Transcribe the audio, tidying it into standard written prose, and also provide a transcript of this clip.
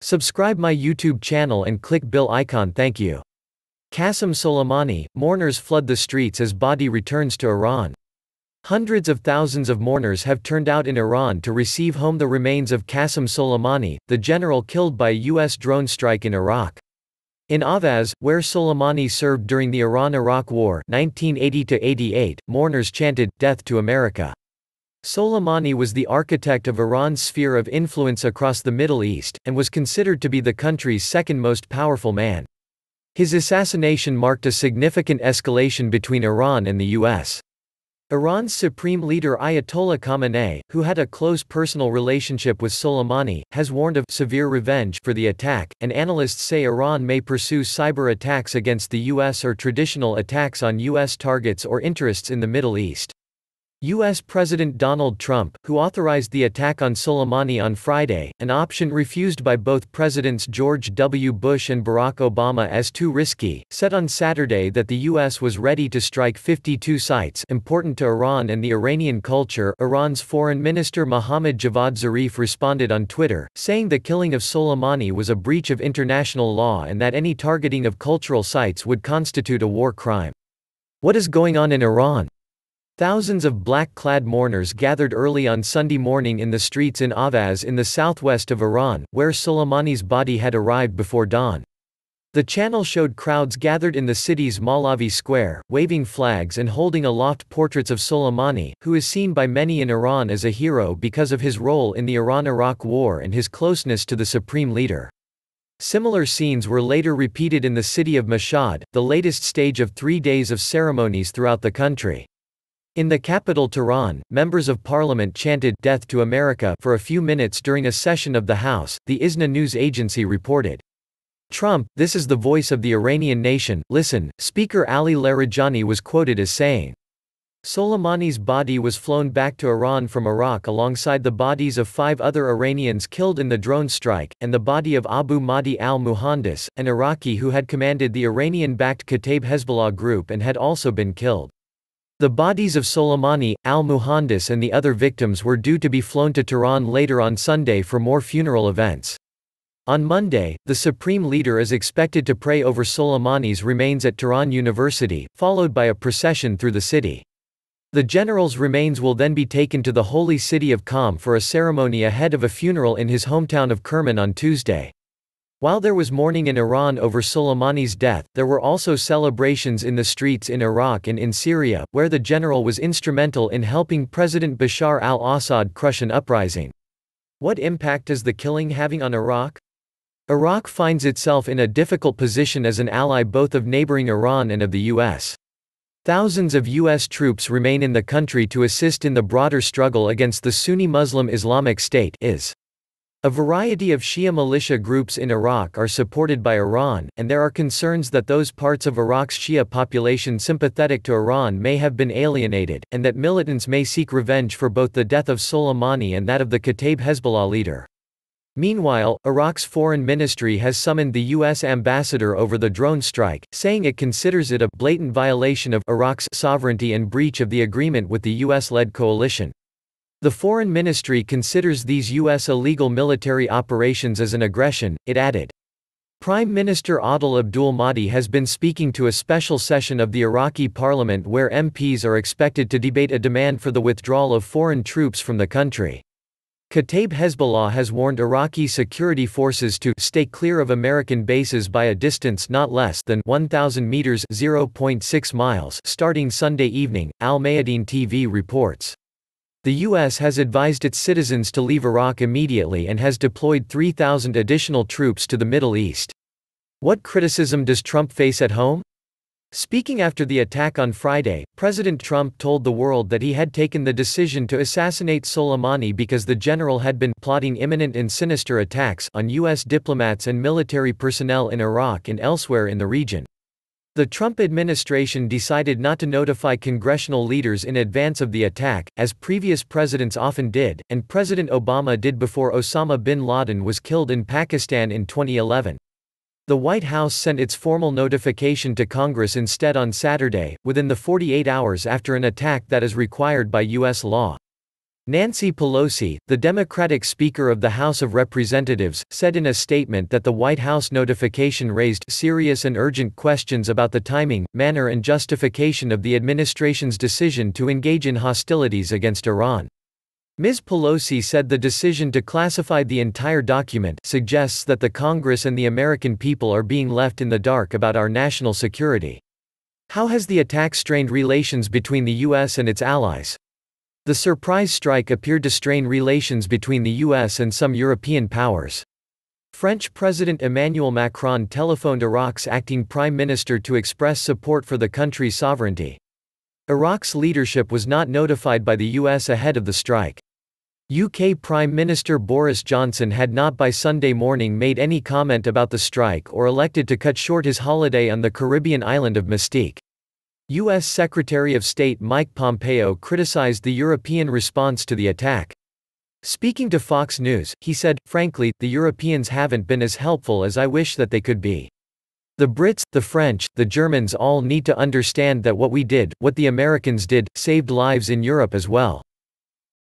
Subscribe my YouTube channel and click bell icon. Thank you. Qasem Soleimani, mourners flood the streets as body returns to Iran. Hundreds of thousands of mourners have turned out in Iran to receive home the remains of Qasem Soleimani, the general killed by a U.S. drone strike in Iraq. In Ahvaz, where Soleimani served during the Iran-Iraq War 1980–88, mourners chanted, "Death to America." Soleimani was the architect of Iran's sphere of influence across the Middle East, and was considered to be the country's second most powerful man. His assassination marked a significant escalation between Iran and the U.S. Iran's Supreme Leader Ayatollah Khamenei, who had a close personal relationship with Soleimani, has warned of severe revenge for the attack, and analysts say Iran may pursue cyber attacks against the U.S. or traditional attacks on U.S. targets or interests in the Middle East. U.S. President Donald Trump, who authorized the attack on Soleimani on Friday, an option refused by both Presidents George W. Bush and Barack Obama as too risky, said on Saturday that the U.S. was ready to strike 52 sites important to Iran and the Iranian culture. Iran's Foreign Minister Mohammad Javad Zarif responded on Twitter, saying the killing of Soleimani was a breach of international law and that any targeting of cultural sites would constitute a war crime. What is going on in Iran? Thousands of black-clad mourners gathered early on Sunday morning in the streets in Ahvaz in the southwest of Iran, where Soleimani's body had arrived before dawn. The channel showed crowds gathered in the city's Malavi Square, waving flags and holding aloft portraits of Soleimani, who is seen by many in Iran as a hero because of his role in the Iran-Iraq War and his closeness to the Supreme Leader. Similar scenes were later repeated in the city of Mashhad, the latest stage of 3 days of ceremonies throughout the country. In the capital Tehran, members of parliament chanted "Death to America" for a few minutes during a session of the House, the ISNA news agency reported. Trump, "This is the voice of the Iranian nation, listen," Speaker Ali Larijani was quoted as saying. Soleimani's body was flown back to Iran from Iraq alongside the bodies of 5 other Iranians killed in the drone strike, and the body of Abu Mahdi al-Muhandis, an Iraqi who had commanded the Iranian-backed Kataib Hezbollah group and had also been killed. The bodies of Soleimani, al-Muhandis and the other victims were due to be flown to Tehran later on Sunday for more funeral events. On Monday, the Supreme Leader is expected to pray over Soleimani's remains at Tehran University, followed by a procession through the city. The general's remains will then be taken to the holy city of Qom for a ceremony ahead of a funeral in his hometown of Kerman on Tuesday. While there was mourning in Iran over Soleimani's death, there were also celebrations in the streets in Iraq and in Syria, where the general was instrumental in helping President Bashar al-Assad crush an uprising. What impact is the killing having on Iraq? Iraq finds itself in a difficult position as an ally both of neighboring Iran and of the U.S. Thousands of U.S. troops remain in the country to assist in the broader struggle against the Sunni Muslim Islamic State (IS). A variety of Shia militia groups in Iraq are supported by Iran, and there are concerns that those parts of Iraq's Shia population sympathetic to Iran may have been alienated, and that militants may seek revenge for both the death of Soleimani and that of the Kataib Hezbollah leader. Meanwhile, Iraq's foreign ministry has summoned the U.S. ambassador over the drone strike, saying it considers it a blatant violation of Iraq's sovereignty and breach of the agreement with the U.S.-led coalition. The foreign ministry considers these U.S. illegal military operations as an aggression, it added. Prime Minister Adel Abdul Mahdi has been speaking to a special session of the Iraqi parliament where MPs are expected to debate a demand for the withdrawal of foreign troops from the country. Kataib Hezbollah has warned Iraqi security forces to stay clear of American bases by a distance not less than 1,000 meters (0.6 miles) starting Sunday evening, Al Mayadeen TV reports. The U.S. has advised its citizens to leave Iraq immediately and has deployed 3,000 additional troops to the Middle East. What criticism does Trump face at home? Speaking after the attack on Friday, President Trump told the world that he had taken the decision to assassinate Soleimani because the general had been plotting imminent and sinister attacks on U.S. diplomats and military personnel in Iraq and elsewhere in the region. The Trump administration decided not to notify congressional leaders in advance of the attack, as previous presidents often did, and President Obama did before Osama bin Laden was killed in Pakistan in 2011. The White House sent its formal notification to Congress instead on Saturday, within the 48 hours after an attack that is required by U.S. law. Nancy Pelosi, the Democratic Speaker of the House of Representatives, said in a statement that the White House notification raised serious and urgent questions about the timing, manner and justification of the administration's decision to engage in hostilities against Iran. Ms. Pelosi said the decision to classify the entire document suggests that the Congress and the American people are being left in the dark about our national security. How has the attack strained relations between the U.S. and its allies? The surprise strike appeared to strain relations between the US and some European powers. French President Emmanuel Macron telephoned Iraq's acting prime minister to express support for the country's sovereignty. Iraq's leadership was not notified by the US ahead of the strike. UK Prime Minister Boris Johnson had not by Sunday morning made any comment about the strike or elected to cut short his holiday on the Caribbean island of Mystique. U.S. Secretary of State Mike Pompeo criticized the European response to the attack. Speaking to Fox News, he said, "Frankly, the Europeans haven't been as helpful as I wish that they could be. The Brits, the French, the Germans all need to understand that what we did, what the Americans did, saved lives in Europe as well."